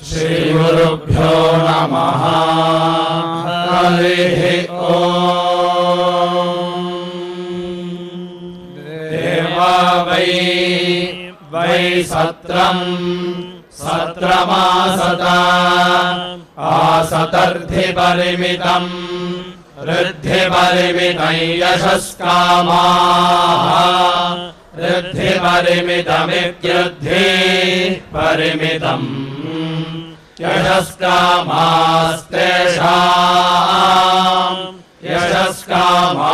श्रीगुरुभ्यो नमः। हरिः ओम्। देवा वै सत्रम् सत्रमासता आसतर्धिपरिमितम् ऋद्धिपरिमितं यशस्कामाः ऋद्धिपरिमितमित्युद्धि परिमितम् यशस्कामास्तेषाम् यशस्कामा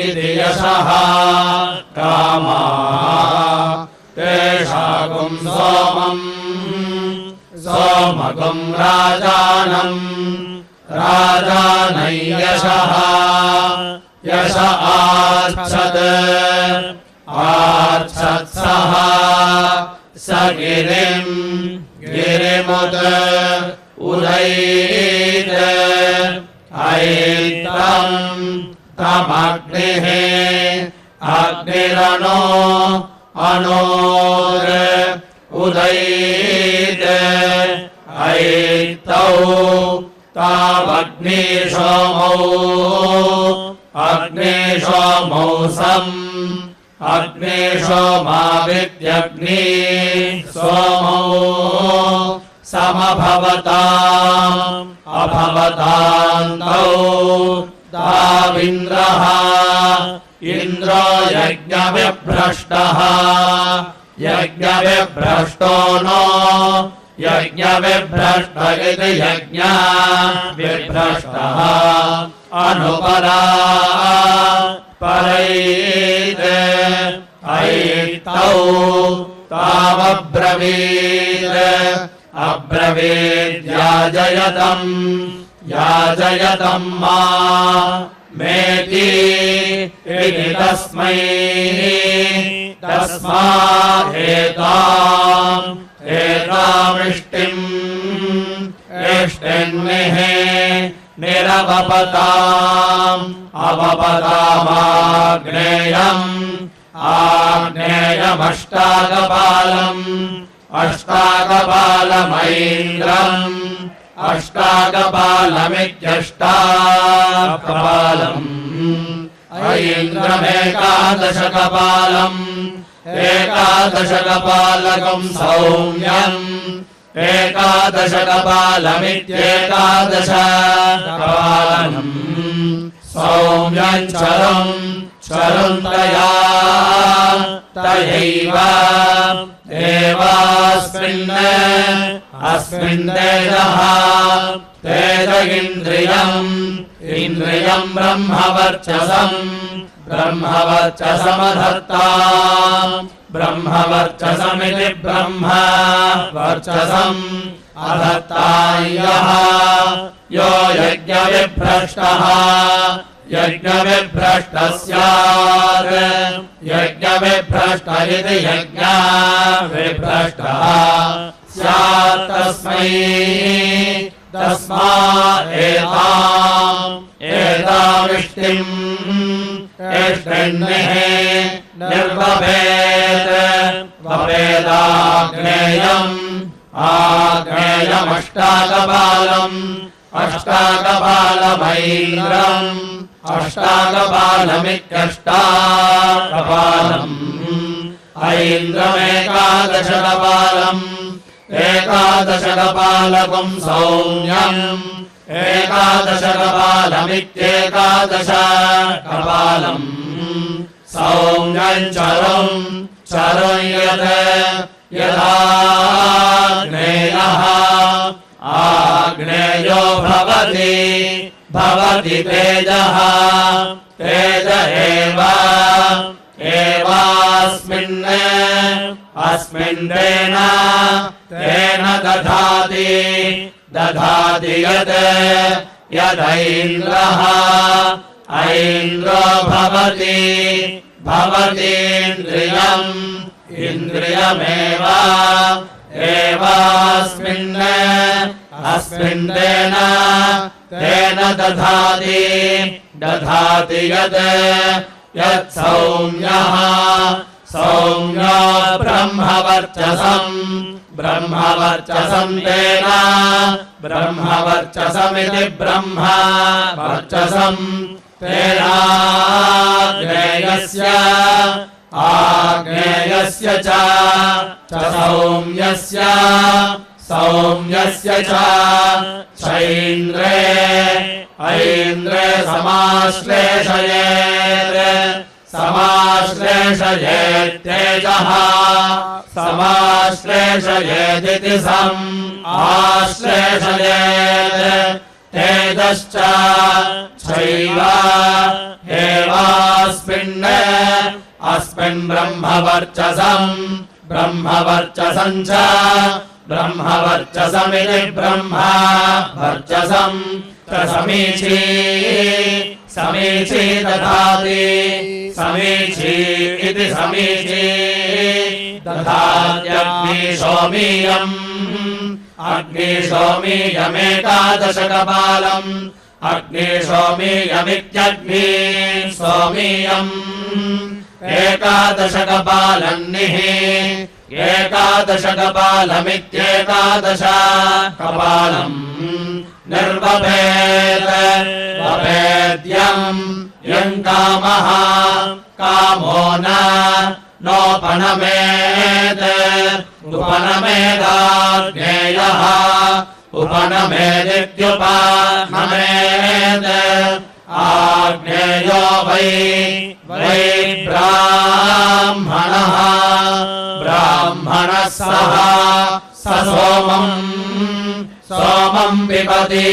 इति यशः कामा तेषागुं सोमम् सोमगुं राजानम् राजानै यशः यश आच्छत् आच्छत्सः स गिरिम् गिरिमुत उदैत् ऐत्रम् तमग्निः अग्निरनो अनोर उदैत् ऐतौ तावग्निशोमौ अग्निशोमौ सम् अग्निशोमाविद्यग्नि सोमौ समभवताम् अभवतान्तौ ताविन्द्रः इन्द्रो यज्ञविभ्रष्टः यज्ञविभ्रष्टो नो यज्ञविभ्रष्ट इति यज्ञविभ्रष्टः अनुपरा परैत् ऐतौ तावब्रवीत् अब्रवीद्याजयतम् याजयतम् मा मेति इति तस्मै तस्मादेताम् एतामिष्टिम् इष्टिन्निः निरवपताम् अवपतामाग्नेयम् आग्नेयमष्टाकपालम् अष्टाकपालमैन्द्रम् अष्टाकपालमित्यष्टाकपालम् ऐन्द्रमेकादशकपालम् एकादशकपालकम् सौम्यम् एकादशकपालमित्येकादशकपालम् सौम्यम् चरम् चरन्तया तयैव देवास्मिन् अस्मिन् तेजः तेज इन्द्रियम् इन्द्रियम् ब्रह्मवर्चसम् ब्रह्मवर्चसमधत्ताम् ब्रह्मवर्चसमिति ब्रह्म वर्चसम् अधत्तायः यो यज्ञविभ्रष्टः यज्ञविभ्रष्टः स्यात् यज्ञविभ्रष्ट इति यज्ञविभ्रष्टः स्यात् तस्मै तस्मादेताम् एतामिष्टिम् इष्टिन्निः निर्वपेत् वपेदाग्नेयम् आग्नेयमष्टाकपालम् अष्टाकपालमैन्द्रम् अष्टाकपालमित्यष्टाकपालम् ऐन्द्रमेकादशकपालम् एकादशकपालकम् सौम्यम् एकादशकपालमित्येकादशकपालम् सौम्यम् चरम् चरम् यदाग्नेयः आग्नेयो भवति भवति तेजः तेज एवास्मिन् अस्मिन् तेन दधाति दधाति यत् यदैन्द्रः ऐन्द्रो भवति भवतीन्द्रियम् इन्द्रियमेव एवास्मिन् अस्मिन् तेन दधाति दधाति यत् यत् सौम्यः सौम्यो ब्रह्मवर्चसम् ब्रह्मवर्चसम् तेन ब्रह्मवर्चसमिति ब्रह्मवर्चसम् तेनाग्नेयस्य आग्नेयस्य च सौम्यस्य सौम्यस्य च ऐन्द्रे ऐन्द्रे समाश्लेषयेत् तेजः समाश्लेषयेदिति आश्लेषयेत् तेजश्च चैव एवास्मिन् अस्मिन् ब्रह्मवर्चसम् च ब्रह्मवर्चसमिति ब्रह्मवर्चसम् च समीची दधाति समीची इति समीची दधात्यग्निशोमीयम् अग्निशोमीयमेकादशकपालम् अग्निशोमीयमित्यग्नि सोमीयम् एकादशकपालन्निः एकादशकपालमित्येकादश कपालम् निर्वपेत् वपेद्यम् यम् कामः कामो नोपनमेत् उपनमेदाग्नेयः उपनमेदित्युपनमेत् आग्नेयो वै ब्राह्मणः ब्राह्मणः सः स सोमम् पिबति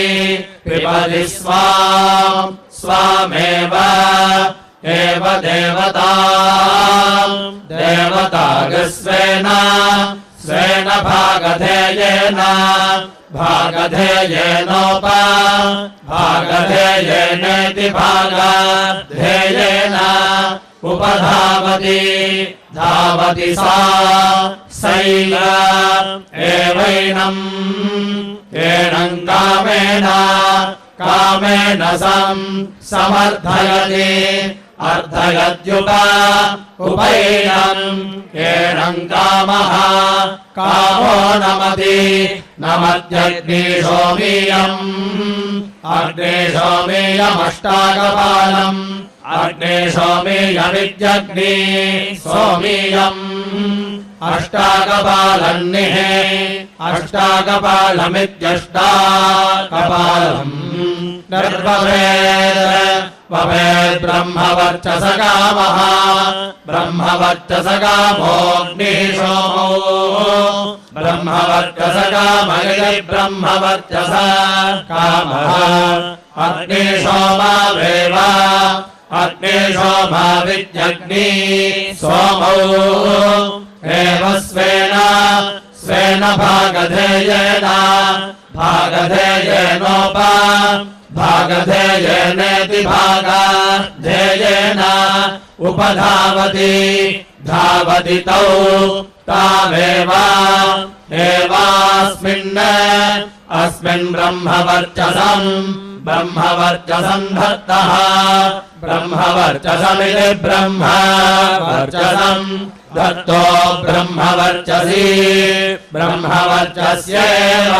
स्वामेव एव देवतागस्वेन स्वेन भागधेयेनेति भागधेयेन धावति सा सैल एवैनम् कामेन समर्थयति उपैनम् एनम् कामः कामो नमत्यग्निशोमीयम् अग्निशोमीयमष्टाकपालम् अग्निशोमीयमित्यग्नि सोमीयम् अष्टाकपालन्निः अष्टाकपालमित्यष्टाकपालम् निर्वपेत् ब्रह्मवर्चसकामः ब्रह्मवर्चसकामोऽग्निः सोमो ब्रह्मवर्चसकामयति ब्रह्मवर्चस कामः अग्निशोमावेव अग्निशोमावित्यग्नि सोमौ एव स्वेन भागधेयेनेति भागधेयेन धावति तौ तावेव अस्मिन् ब्रह्मवर्चसम् धत्तः ब्रह्मवर्चसमिति ब्रह्मवर्चसम् दत्तो ब्रह्मवर्चस्यैव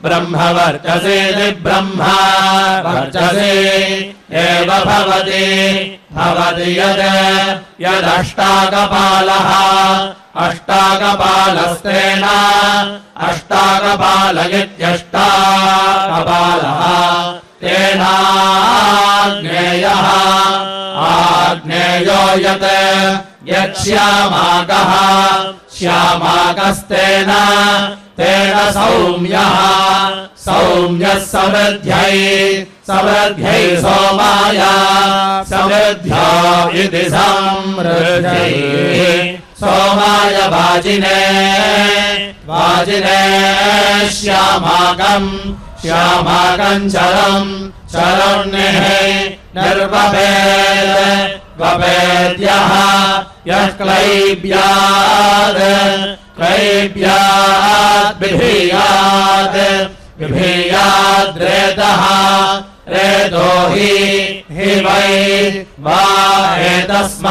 ब्रह्मवर्चसेति ब्रह्मवर्चसे एव भवति यदष्टाकपालः अष्टाकपालस्तेन अष्टाकपाल इत्यष्टाकपालः तेनाग्नेयः आग्नेयो यच्छ्यामाकः श्यामाकस्तेन सौम्यः समृद्ध्यै सोमाय समृद्ध्या इति समृद्ध्यै सोमाय वाजिने श्यामाकम् चरण्यः निर्वपेद्यः यः क्लैब्याद् बिभीयाद्रेतः रेतो हि वै वा एतस्माद्वाजिनम्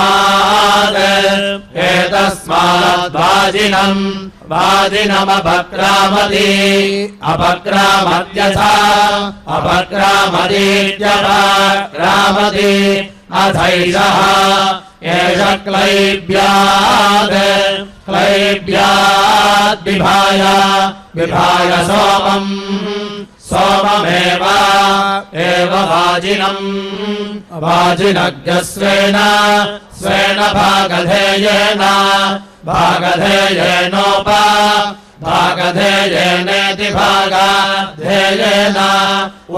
वाजिनमपक्रामति अपक्रामत्यथा अपक्रामतीत्यपक्रामति अथैषः एष क्लैब्याद् विभाय सोममेव वाजिनग्स्वेन भागधेयेनेति भागाधेयेन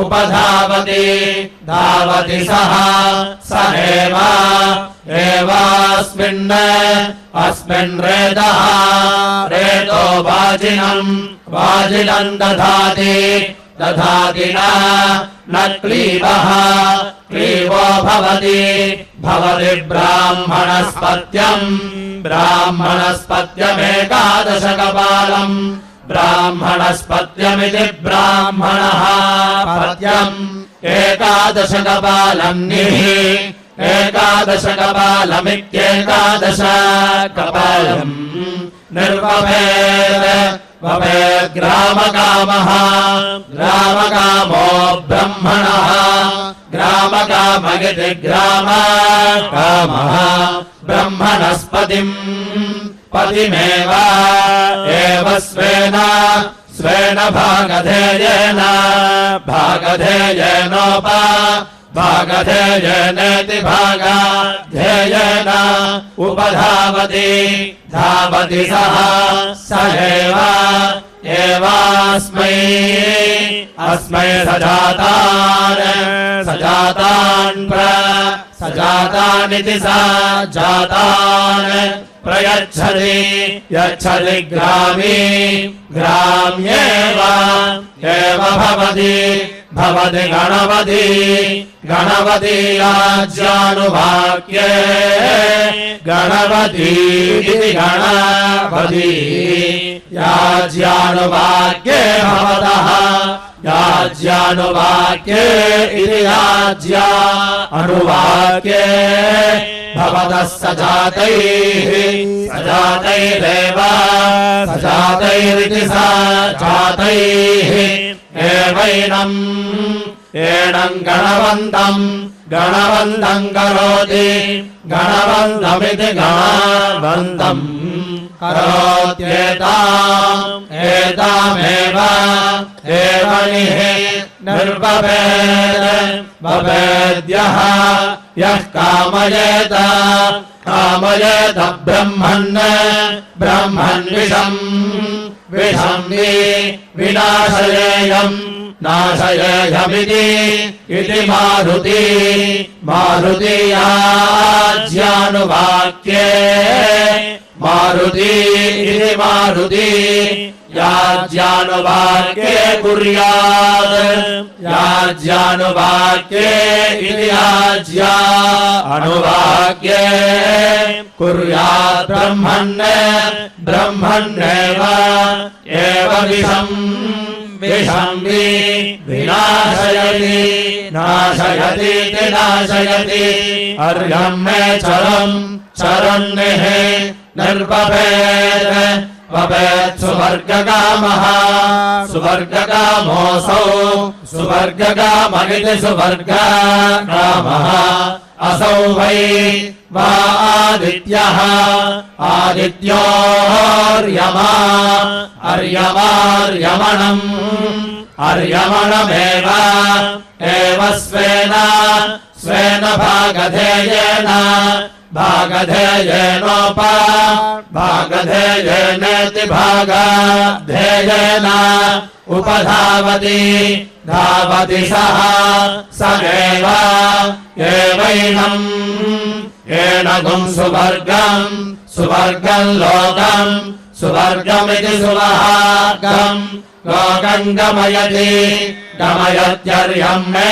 उपधावति सः स एवास्मिन् रेतो वाजिनम् दधाति न क्लीबो भवति ब्राह्मणस्पत्यमेकादशकपालम् ब्राह्मणस्पत्यमिति ब्राह्मणः पत्यम् एकादशकपालम् एकादशकपालमित्येकादशकपालम् निर्वपेद् ग्रामकामो ब्रह्मणः ग्रामकामगिति ग्रामकामः ब्रह्मणस्पतिम् पतिमेव स्वेन भागधेयेनेति भागाधेयेन उपधावति सः स एवास्मै सजातानिति सा जातान् प्रयच्छति यच्छति ग्राम्येव भवति गणपति याज्यानुवाक्ये गणपति इति गणपति याज्यानुवाक्ये भवतः याज्यानुवाक्ये इति याज्या अनुवाक्ये भवतः सजातैरेव सजातैरिति सजातैः एवैनम् गणवन्तम् करोति गणवन्तमिति गणवन्तम् करोत्येतामेव निर्वपेद्यः यः कामयेत ब्रह्मन् विषम् विनाशयेयम् नाशयेयमिति मारुति याज्यानुवाक्ये मारुति याज्यानुवाक्ये याज्यानुवाक्ये इति याज्या अनुवाक्ये कुर्यात् ब्रह्मण्येव विषम् विनाशयति नाशयति अर्यम् मे चरन्निः निर्वपेत् सुवर्गकामोऽसौ सुवर्गकामगिति सुवर्गकामः असौ वै वा आदित्योर्यमार्यमणमेव स्वेन भागधेयेनेति भागाधेयेन उपधावति सः स एवैनम् सुवर्गम् लोकम् सुवर्गमिति सुवर्गम् लोकम् गमयत्यर्यम् मे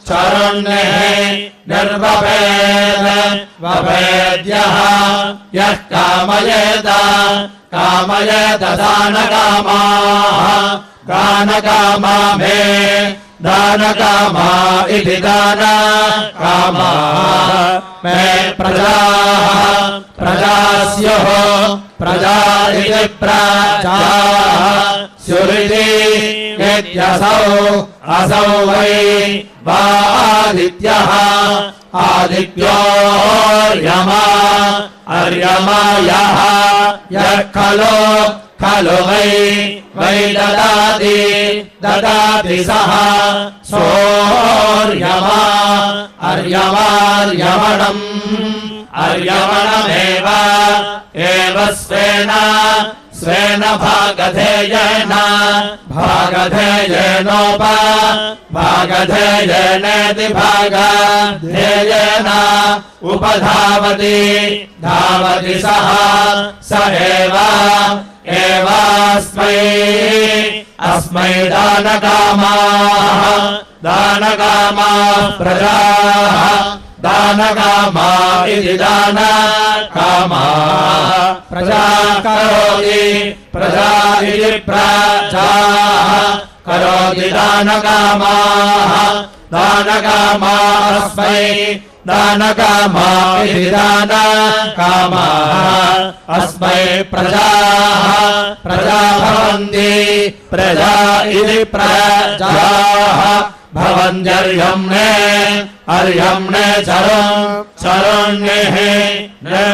चरन्निः निर्वपेद्यः यः कामयेत दानकामाः कानकामा मे दानकामा इति दानकामा मे प्रजाः प्रजास्युः प्रजा इति प्रजाः स्युरिति इत्यसौ असौ वै वा आदित्यः आदित्योर्यमा अर्यमा यः यः खलु वै ददाति सः सोऽर्यमा अर्यमणमेव एव स्वेन भागधेयेनेति भागधेयेन उपधावति सः स एवास्मै दानकामाः प्रजाः दानकामा इति दानकामाः प्रजा करोति प्रजा इति प्रजाः करोति दानकामाः दानकामास्मै दानकामा इति दानकामाः अस्मै प्रजा भवन्ति प्रजा इति प्रजाः भवन्त्यर्यम्णे चरुण्यः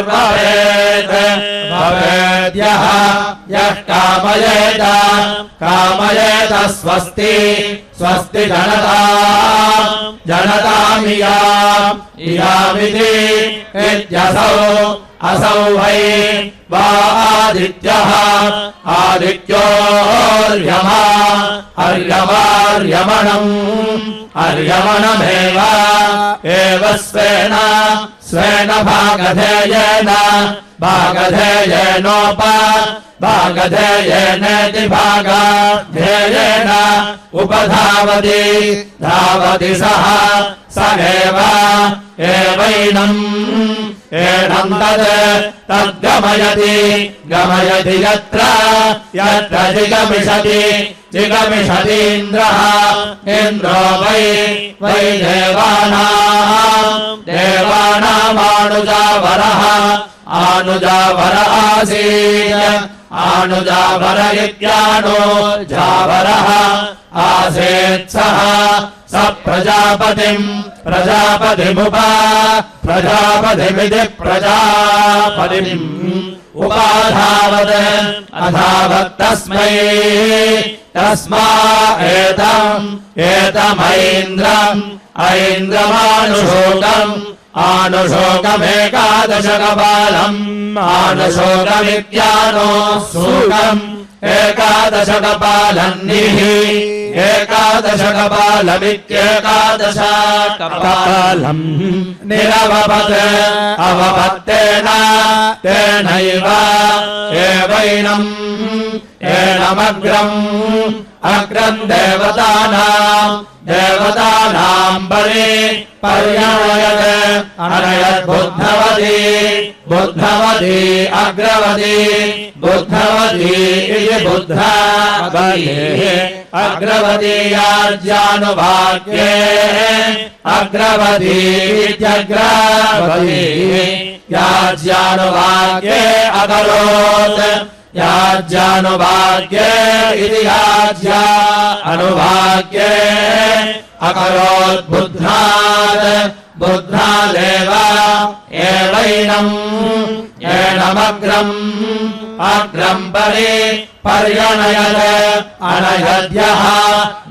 भवेद्यः यः कामयेत स्वस्ति जनतामियामिति असौ वै वा आदित्यः आदित्योर्यमार्यमणमेव एव स्वेन भागधेयेनेति भागधेयेन उपधावति सः स एवैनम् तद्गमयति यत्र जिगमिषतीन्द्रः इन्द्रो वै देवानामानुजावरः आनुजावर आनुजावर इत्यानुजावरः आसेत्सः स प्रजापतिमिति प्रजापतिम् अधावत् तस्मा ऐन्द्रमानुशोकम् आनुशोकमेकादशकपालम् आनुशोकमित्यानुशोकम् एकादशकपालन्निः एकादशकपालमित्येकादशकपालम् अवपत्तेन तेनैव एवैनम् अग्रम् देवतानाम् पर्यणयत् बुद्धवती अग्रवती इति बुद्धवती अग्रवती याज्यानुवाक्ये अग्रवती इत्यग्रवती याज्यानुवाक्ये अकरोत् याज्यानुवाक्ये इति याज्या अनुवाक्ये अकरोत् बुद्धादेव एनमग्रम् पर्यणयत् अनयद्यः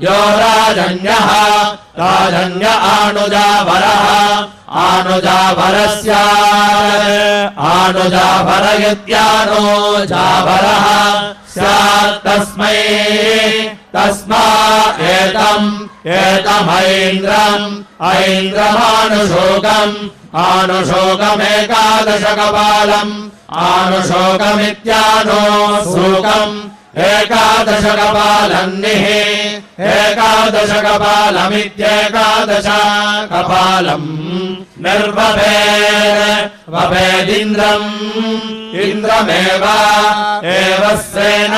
यो राजन्यः आनुजावरस्य आनुजावर इत्यानुजावरः स्यात् तस्मा ऐन्द्रमानुशोकम् आनुशोकमेकादशकपालम् आनुशोकमित्यानुशोकम् एकादशकपालन्निः एकादशकपालमित्येकादशकपालम् निर्वपेत् वपेदिन्द्रम् इन्द्रमेव एव स्वेन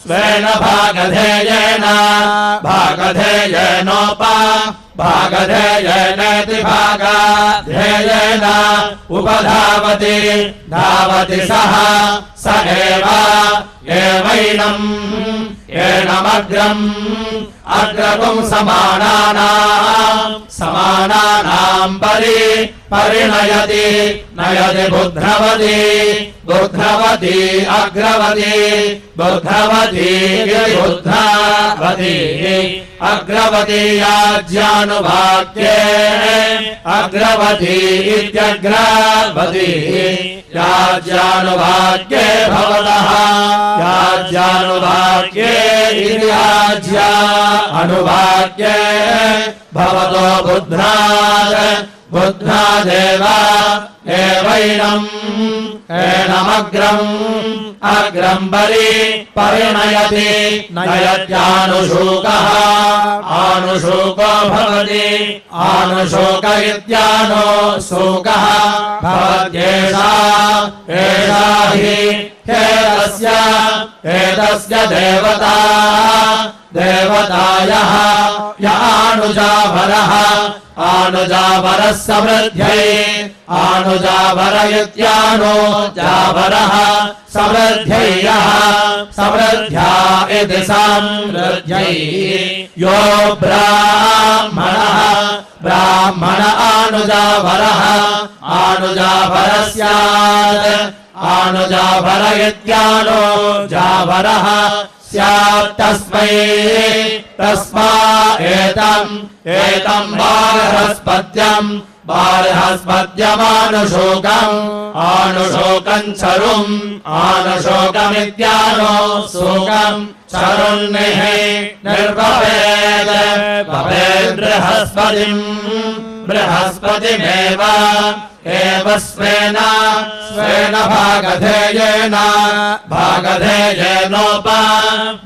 स्वेन भागधेयेन भागधेयेनेति भागधेयेन उपधावति धावति सः स एवैनम् एनमग्रम् अग्रगुं समानानाम् परिणयति नयति बुद्ध्रवती अग्रवती बुद्ध्रवती अग्रवती याज्यानुवाक्ये अग्रवती इत्यग्रवती याज्यानुवाक्ये भवतः याज्यानुवाक्ये याज्या अनुवाक्ये भवतो बुद्ध्रादेव एवैनम् अग्रम् परिणयति नयत्यानुशोकः आनुशोको भवति आनुशोक इत्यानुशोकः भवत्येषा हि एतस्य देवतायः य आनुजावरः समृद्ध्यै आनुजावर इत्यानुजावरः समृद्ध्यैः समृद्ध्या इति समृद्ध्यै यो ब्राह्मण आनुजावरः स्यात् आनुजावर इत्यानुजावरः स्यात् तस्मा एतम् बार्हस्पत्यमानुशोकम् चरुम् आनुशोकमित्यानुशोकम् चरुन्निः निर्वपेत् वपेत् बृहस्पतिमेव एव स्वेन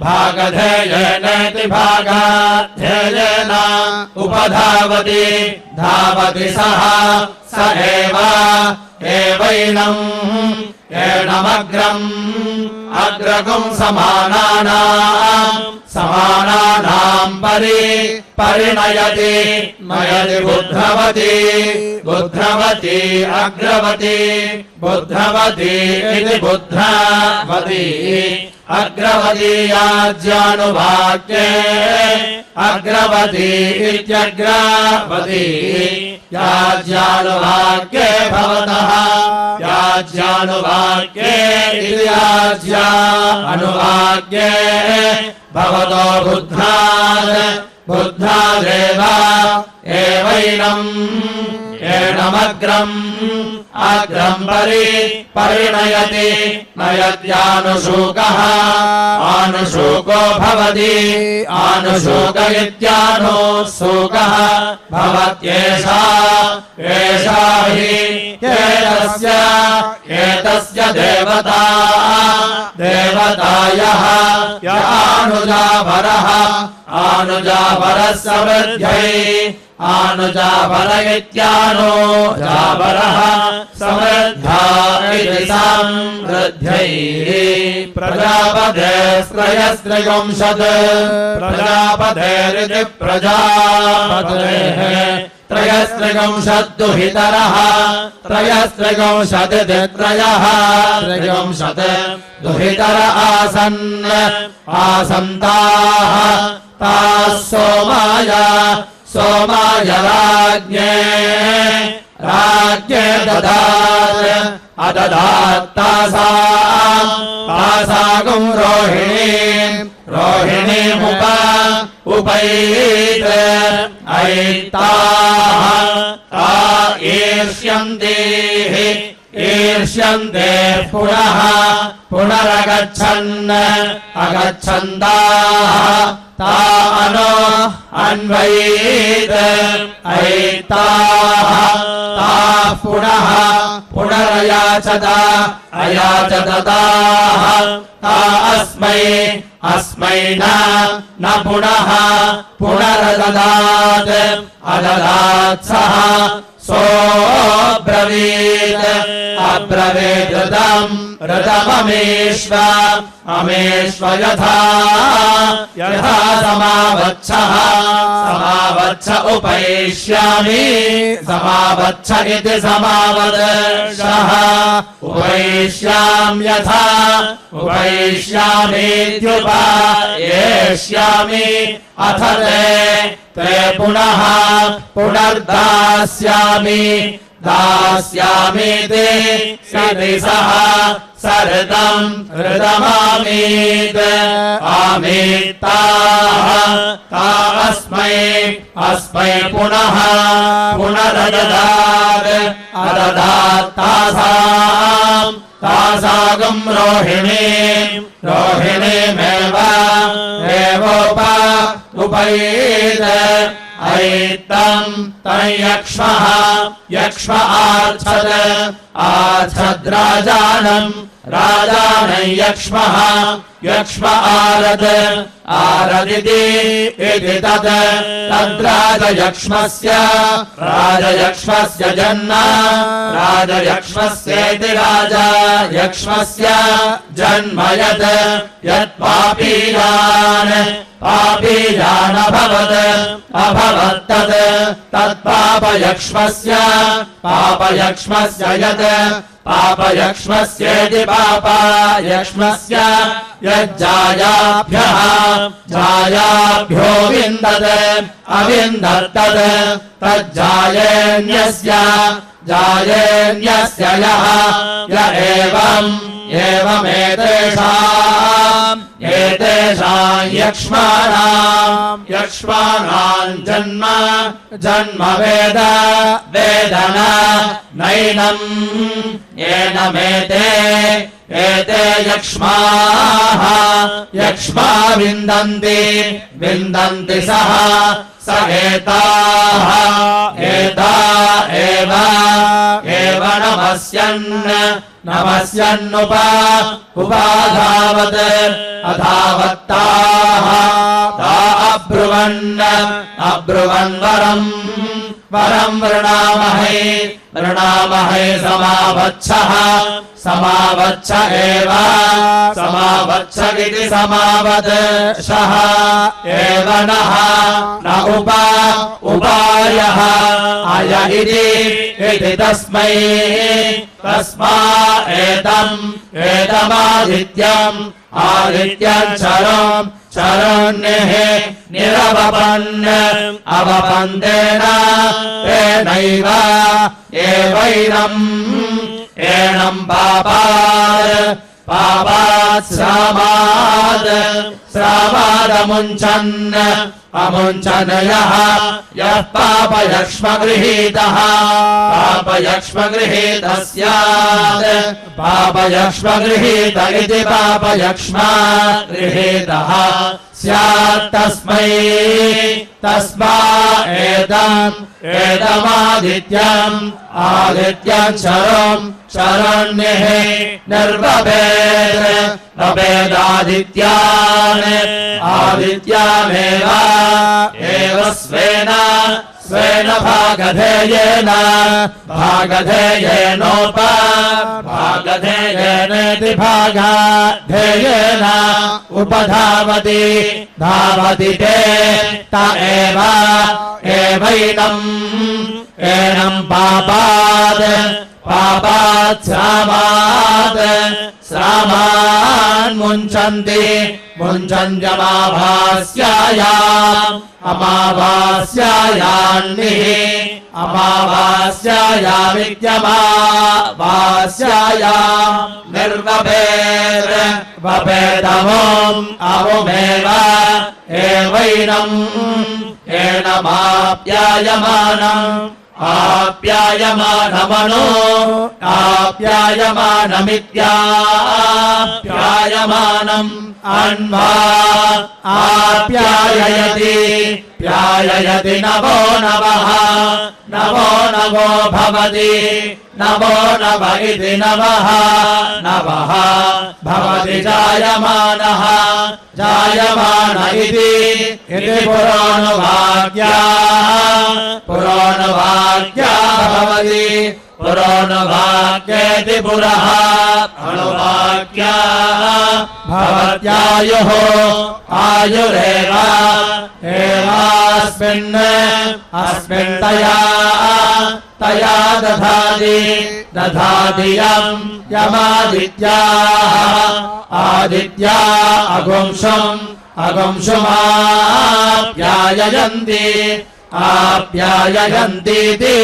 भागधेयेनेति भागधेयेन उपधावति धावति सः स एनमग्रम् अग्रगुं समानानाम् परिणयति नयति बुद्ध्रवती अग्रवती इति बुद्ध्रवती अग्रवती याज्यानुवाक्ये अग्रवती इत्यग्रवती याज्यानुवाक्ये भवतः याज्यानुवाक्ये इति याज्या अनुवाक्ये भवतो बुद्ध्रादेव एनमग्रम् परिणयति नयत्यानुशोकः आनुशोको भवति आनुशोक इत्यानुशोकः भवत्येषा हि एतस्य देवतायः य आनुजावरः समृद्ध्यै आनुजावर इत्यानुजावरः समृद्धा इति समृद्ध्यै प्रजापतेस्त्रयस्त्रिगुंशत् प्रजापतेरिति प्रजापतेः त्रयस्त्रिगुंशद्दुहितरः त्रयस्त्रिगुंशदिति त्रिगुंशत् दुहितर आसन्ताः ताः सोमाय राज्ञे ददात् तासागुं रोहिणीमुप उपैत् ऐताः ईर्ष्यन्ते अगच्छन्ताः ता अन्वयेत् ऐताः अयाचताः ता अस्मै न पुनरददात् अददात् सोऽब्रवीत् अब्रवीदृतम् ऋतममेष्व अमेष्व यथा समावच्छः समावच्छ उपैष्यामि समावच्छ इति समावदर्शः उपैष्यामि यथा उपैष्यामीत्युपयेष्यामि अथ ते पुनः पुनर्दास्यामि दास्यामीति सः सरदम् ऋतमामीत् आमीत्ताः अस्मै पुनः पुनरददात् अददात् तासागम् रोहिणीमेव उपयेत् ऐत्तम् तयक्ष्मः यक्ष्म आर्च्छद्राजानम् राजानम् यक्ष्म आरदिति तद्राजयक्ष्मस्य जन्म राजयक्ष्मस्येति राजयक्ष्मस्य जन्म यत्पापीयान् अभवत्तद् तत्पापयक्ष्मस्य यत् पापयक्ष्मस्येति पापयक्ष्मस्य यज्जायाभ्यो विन्दत् अविन्दत्तद् तज्जायेन्यस्य य एवमेतेषाम् यक्ष्माणाम् जन्म वेदन नैनम् एते यक्ष्मा विन्दन्ति सः स एताः एव नमस्यन्नुपाधावत् अधावत्ताः ता अब्रुवन् वरम् वृणामहे समावच्छ एव समावच्छ इति समावदर्शः एव नः न उपायः अय इति तस्मा एतमादित्यम् चरण्यः निरवपन् अवपन्देन तेनैव एनम् पापात् श्रामादमुञ्चन् यः पापयक्ष्मगृहीतः स्यात् पापयक्ष्मगृहीत इति पापयक्ष्मगृहीतः स्यात् तस्मा एतमादित्यम् शरण्यः निर्वपेदादित्यामेव स्वेन भागधेयेनेति भागधेयेन उपधावति ते त एवैनम् पापात् श्रामान् मुञ्चन्त्यमाभास्यायान्निः अमाभास्यायामित्यमाभास्यायाम् निर्वपेदमुमेव आप्यायमानमित्याप्यायमानम् आप्याययति प्याययति नवो नवः नवो नवो भवति नवो नव इति नवः नवः भवति जायमानः जायमान इति पुरोऽनुवाक्या भवति पुरोऽनुवाक्येति पुरः अनुवाक्या भवत्यायुः आयुरेव एवास्मिन् अस्मिन् तया दधाति यम् यमादित्याः आदित्या आप्याययन्तीति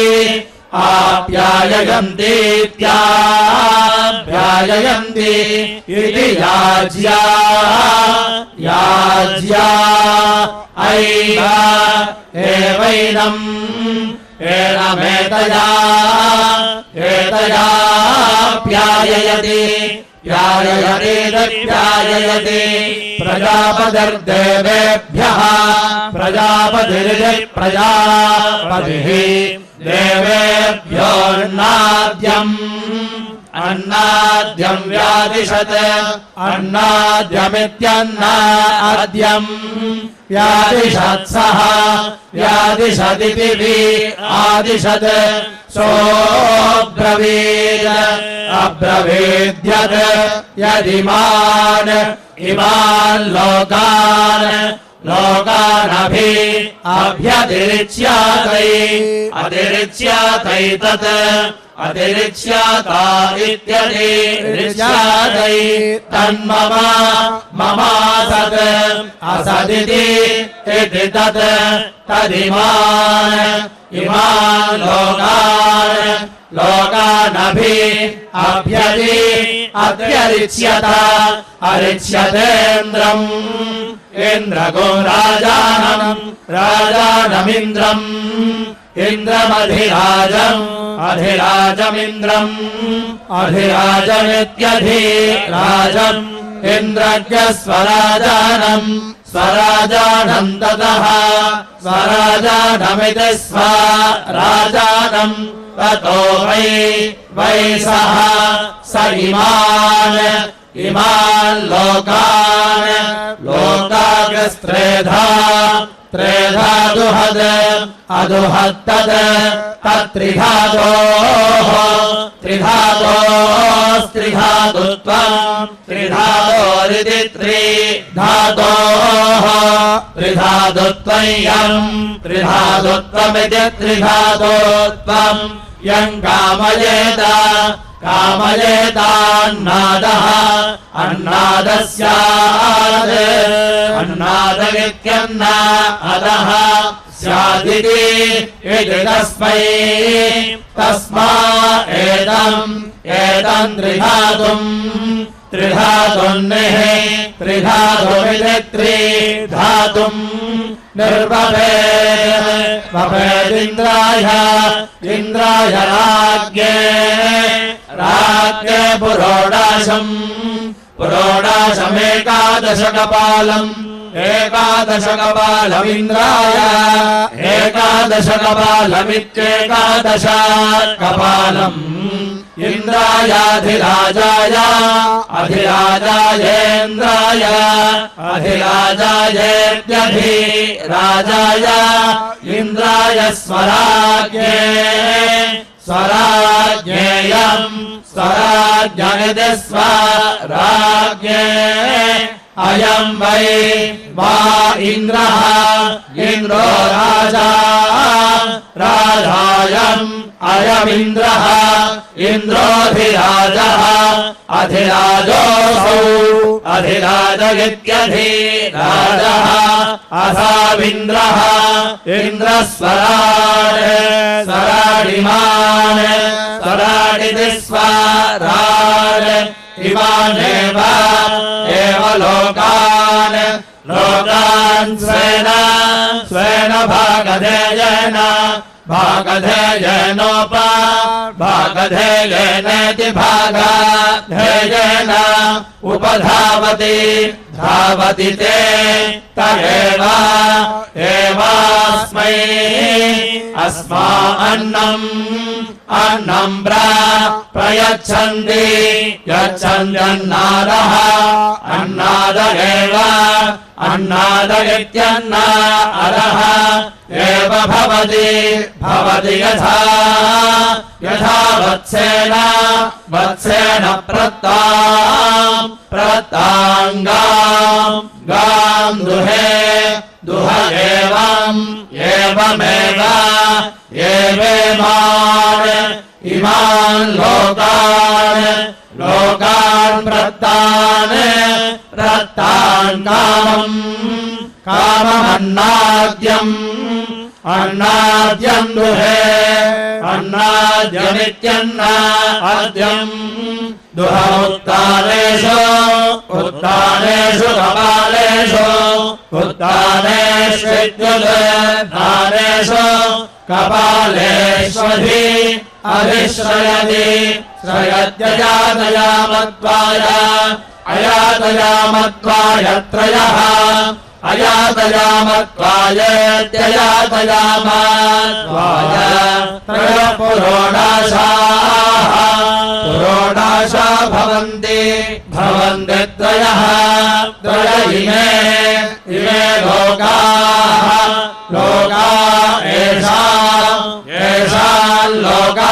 आप्याययन्तीत्याप्याययन्ति इति याज्या एवैनम् एनमेतया प्याययति प्याययति प्रजापतिर्देवेभ्यः प्रजापतिः देवेभ्योऽन्नाद्यम् व्यादिशत् अन्नाद्यमित्यन्नाद्यम् व्यादिशत्सः व्यादिशदिति आदिशत् अब्रवीद्यत् यदिमान् अतिरिच्यातैतत् अतिरिच्याता इत्यतिरिच्यातै तन्ममासत् असदिति इति तत् तदिमान् अभ्यरिच्यत अरिच्यतेन्द्रम् इन्द्रगो राजानमिन्द्रम् अधिराजमिन्द्रम् अधिराजमित्यधिराजम् इन्द्रज्ञ स्वराजानम् ततः स्वराजानमिति स्वराजानम् ततो वै सः स इमान् लोकाग्रस्त्रेधा दुहद् तत्त्रिधातोस्त्रिधातुत्वम् त्रिधातोरिति त्रिधातुत्वम् त्रिधातुत्वमिति त्रिधातुत्वम् यम् कामयेतान्नादः अन्नादस्यात् अन्नादमित्यन्नादः स्यादिति इति तस्मा एतम् त्रिधातुमिति त्रिधातुम् निर्वपेदिन्द्राय राज्ञे पुरोडाशमेकादशकपालम् एकादशकपालमिन्द्राय एकादशकपालमित्येकादशकपालम् इन्द्रायाधिराजाय अधिराजायेन्द्राय अधिराजायेत्यधिराजाय इन्द्राय स्वराज्ञेयम् स्वराज्ञनिति स्वराज्ञे अयम् वै वा इन्द्रो राजायम् अयमिन्द्रः इन्द्रोऽधिराजः अधिराजोऽसौ अधिराज इत्यधिराजः असाविन्द्रः स्वराडिमान् स्वराडिति स्वराड् इमानेव लोकान् स्वेन भागधेयेनेति भागधेयेन उपधावति धावति ते तदेव एवास्मै अस्मान्नम् अन्नम् प्रयच्छन्ति यच्छन्त्यन्नादः अन्नाद एव अन्नाद इत्यन्ना अदः एव भवति यथा वत्सेन प्रत्ताङ्गाम् दुह एवमेव इमान् लोकान् प्रत्तान् काममन्नाद्यम् दुहे अन्नाद्यमित्यन्ना अद्यम् दुह उत्तानेषु कपालेष्विद्युदानेषु कपालेष्वधि अधिश्रयति अयातयामत्वाय त्रयः अयातयामत्वायेत्ययातयामत्वाय त्रयः पुरोडाशा भवन्ति त्रयः इमे लोका एषान् लोकानामाप्यै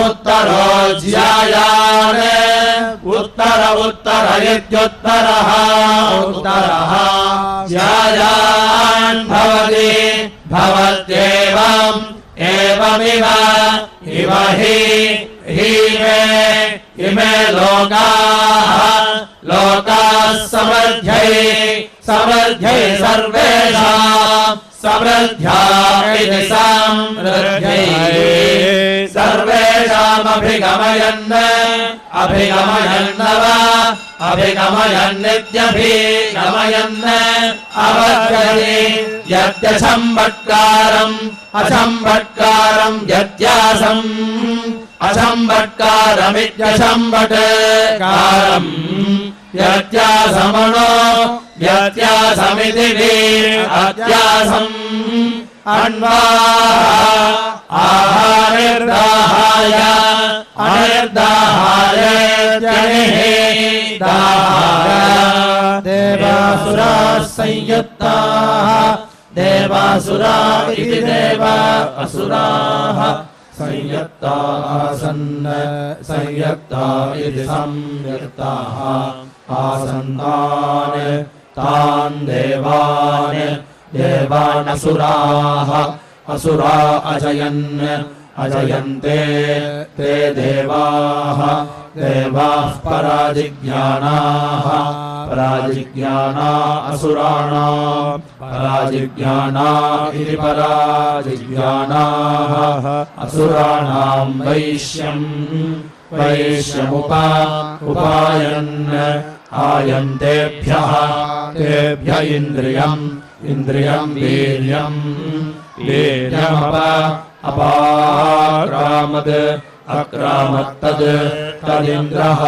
उत्तरो ज्यायान् उत्तर इत्युत्तरः ज्यायान् भवत्येवम् एवमिव हि इमे लोकाः समृद्ध्यै समृद्ध्या इति अभिगमयन्नित्यभिगमयन् अवद्यते यत्यसम्बट्कारम् यत्यासम् असम्बट्कारमित्यसम्बट्कारम् व्यत्यासमिति अत्यासम् आहानिर्दाहाय देवासुराः देवासुरा इति देव असुराः संयत्ता इति संयत्ताः तान् देवान् असुरा अजयन्ते ते देवाः पराजिज्ञाना असुराणाम् पराजिज्ञाना इति पराजिज्ञानाः असुराणाम् वैश्यमुपायन् आयन्तेभ्यः तेभ्य इन्द्रियम् अक्रामत्तद् तदिन्द्रः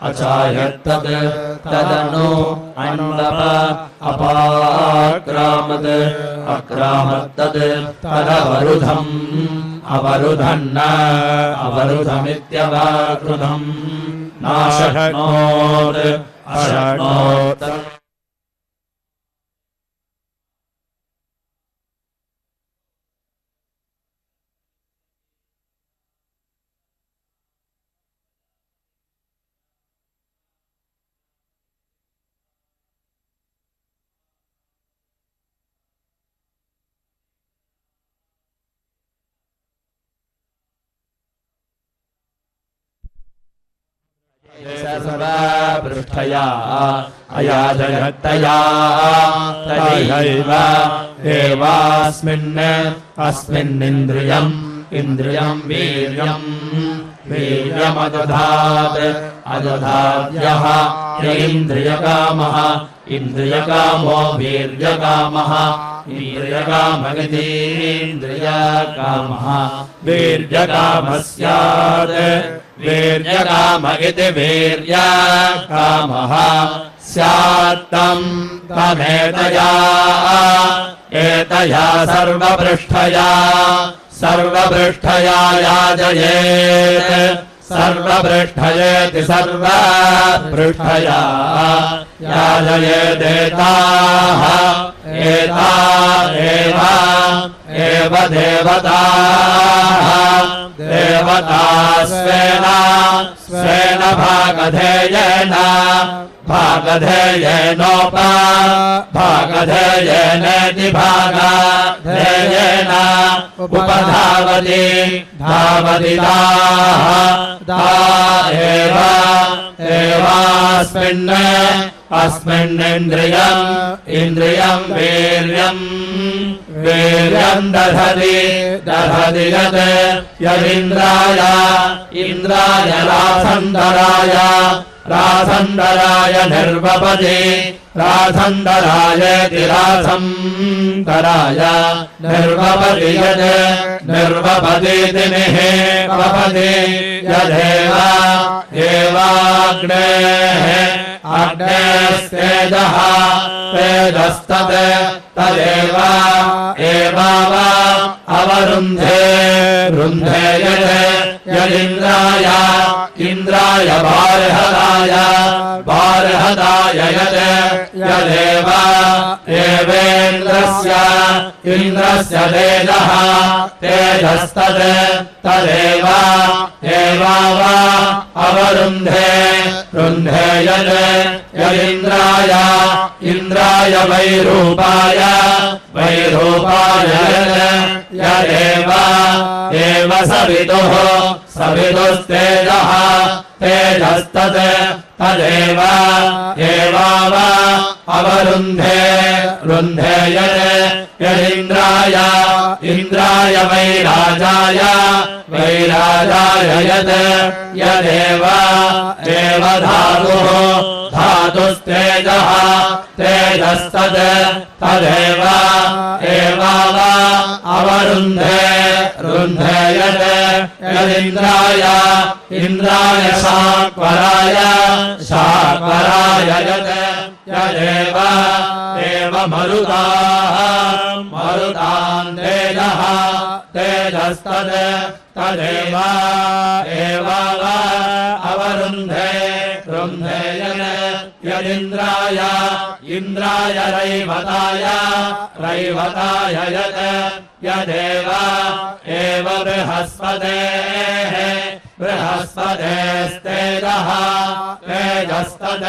अचायत्तद् तदनु अन्नप अक्रामत्तद् अवरुधमित्यवरुधम् अशक्नोत् पृष्ठया अयाजयत्तया तथैव एवास्मिन्निन्द्रियम् वीर्यमदधात् अदधाद्यः इन्द्रियकामः इन्द्रियकामो वीर्यकामः इन्द्रियकामगितीन्द्रियकामः वीर्यकामः स्यात् वीर्यकाम इति वीर्यकामः स्यात्तं तमेतया एतया सर्वपृष्ठया याजयेत् सर्वपृष्ठयेति सर्वपृष्ठया याजयेदेताः एता एव देवताः स्वेन भागधेयेनेति भागधेयेन उपधावति ता अस्मिन्निन्द्रियं वीर्यं दधति यदिन्द्राय रासन्दराय निर्वपति रासन्दरायेति रासन्दराय निर्वपति यद् निर्वपतीति निःवपति अग्नेस्तेजः तेजस्तत् तदेव अवरुन्धे यदिन्द्राय बार्हदाय यदेव इन्द्रस्य तेजः तेजस्तत् तदेव अवरुन्धे यदिन्द्राय वैरूपाय यदेव सवितुस्तेजः तेजस्तत् तदेव अवरुन्धे यदिन्द्राय वैराजाय यदेव धातुस्तेजः तेजस्तत् तदेव अवरुन्धे यदिन्द्राय शाक्वराय यदेव मरुतान् तेजः तेजस्तत् तदेव अवरुन्धे यदिन्द्राय रैवताय यदेव बृहस्पतेस्तेजः तेजस्तत्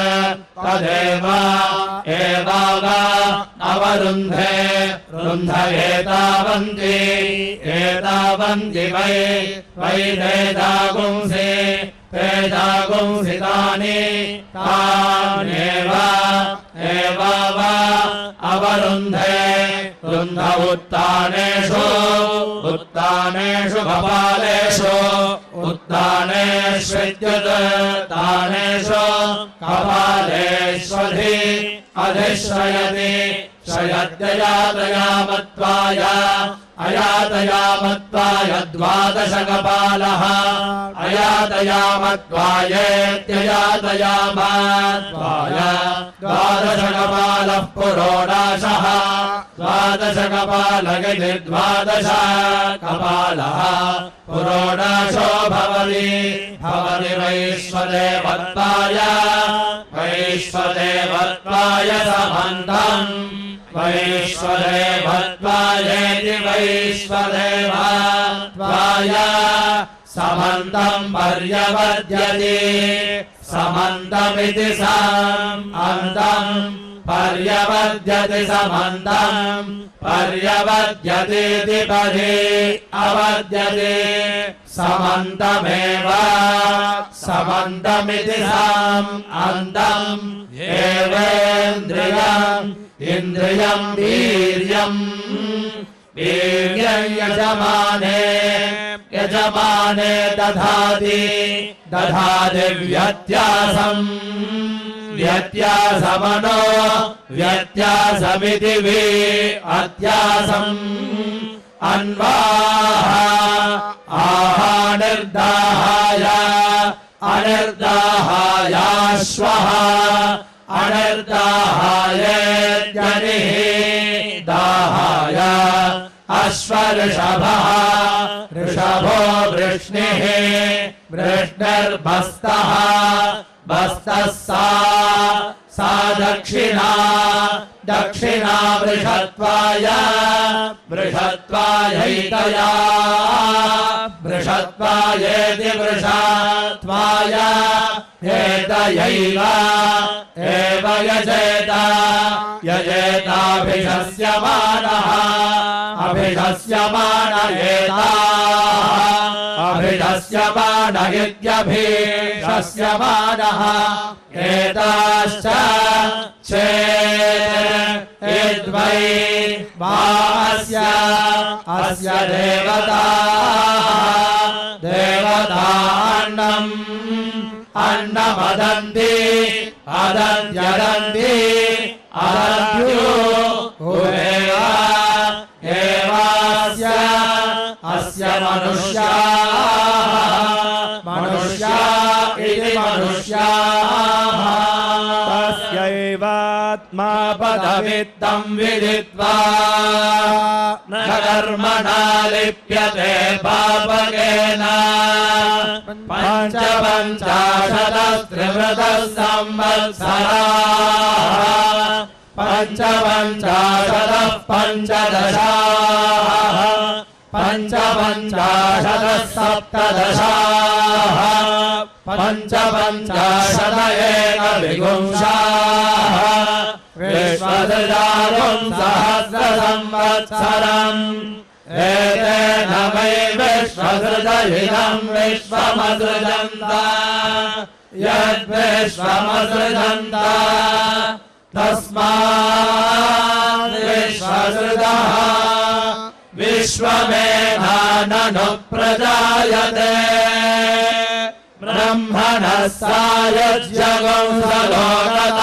तदेव अवरुन्धे एतावन्ति वै तेजागुंसि तानेव अवरुन्धे रुन्ध उत्तानेषु कपालेषु उत्तानेष्विद्युत्तानेषु कपालेष्वधि अधिश्रयति अयातयामत्वाय द्वादश कपालः अयातयामत्वायेत्ययातयामत्वाय द्वादश कपालः पुरोडाशः द्वादश कपालगिति द्वादश कपालः पुरोडाशो भवति वैश्वदेवत्वाय समन्तम् वैश्वदेवत्वायेति वैश्वदेवत्वाय समन्तम् पर्यवद्यते समन्तमिति समन्तम् पर्यवद्यते समन्तम् पर्यवद्यतेति परे अवद्यते समन्तमेव समन्तमिति समन्तम् एवेन्द्रियम् इन्द्रियं वीर्यं यजमाने दधाति व्यत्यासं व्यत्यासमनो व्यत्यासमिति वे अत्यासम् अन्वाः आहानिर्दाहाय अनिर्दाहायाश्वः अनिर्दाहाय जनिः दाहाय अश्वऋषभः ऋषभो वृष्णिः वृष्णिर्भस्तः भस्तः सा दक्षिणा दक्षिणा वृषत्वाय वृषत्वायैतया वृषत्वायेति वृषत्वाय एतयैव एव यजेत यजेताभिषस्यमानः अभिषस्यमान एताः अभिषस्यमान इत्यभिषस्यमानः एताश्च चेत् यद्वै अस्य देवतान्नम् अन्नमदन्ति अदन्त्यदन्ति अदन्त्यो अस्य मनुष्या इति मनुष्याः तस्यैवात्मा पदमित्तं विदित्वा न कर्मणा लिप्यते पापकेन पञ्चपञ्चाशदस्त्रिवृतः संवत्सराः पञ्चपञ्चाशदः पञ्चदशाः पञ्चपञ्चाशदः सप्तदशाः पञ्चपञ्चाशद एकविंशाः विश्वदृजागुं सहस्रसंवत्सरम् एतेन वै विश्वसृजहितं विश्वमसृजन्त यद्विश्वमसृजन्त तस्मात् विश्वसृजः विश्वमेधाननु प्रजायते ब्रह्मणः सायज्ञगं सलोकतायन्ति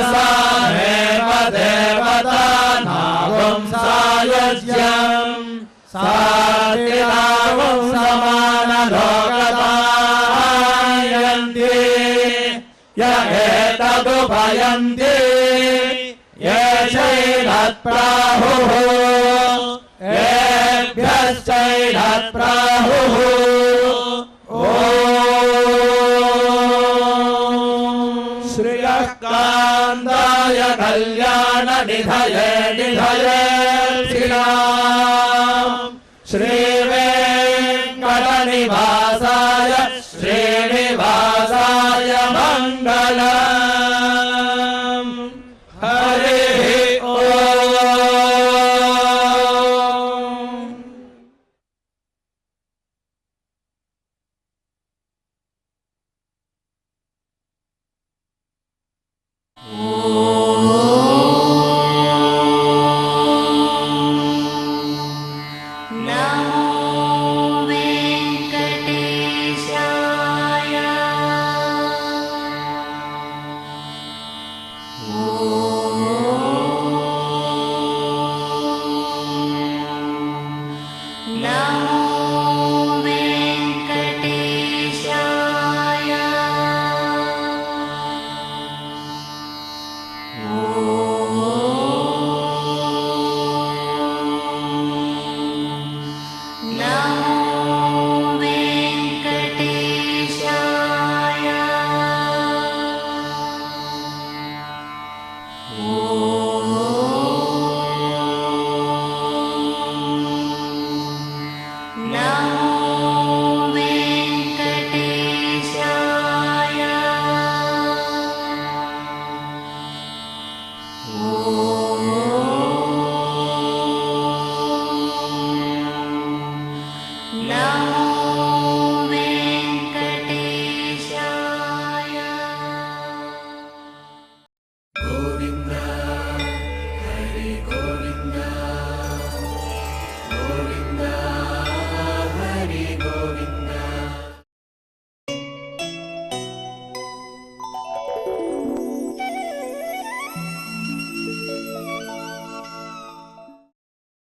एतासामेव देवतानागं सायज्ञम् साधिनागं समानलोकतायन्ति य एतदुभयन्ति ये चैनत्प्राहुः येभ्यश्चैनत्प्राहुः ॐ श्रियः कान्दाय कल्याणनिधये श्रीवेङ्कटनिवासाय श्रीनिवासाय मङ्गलम्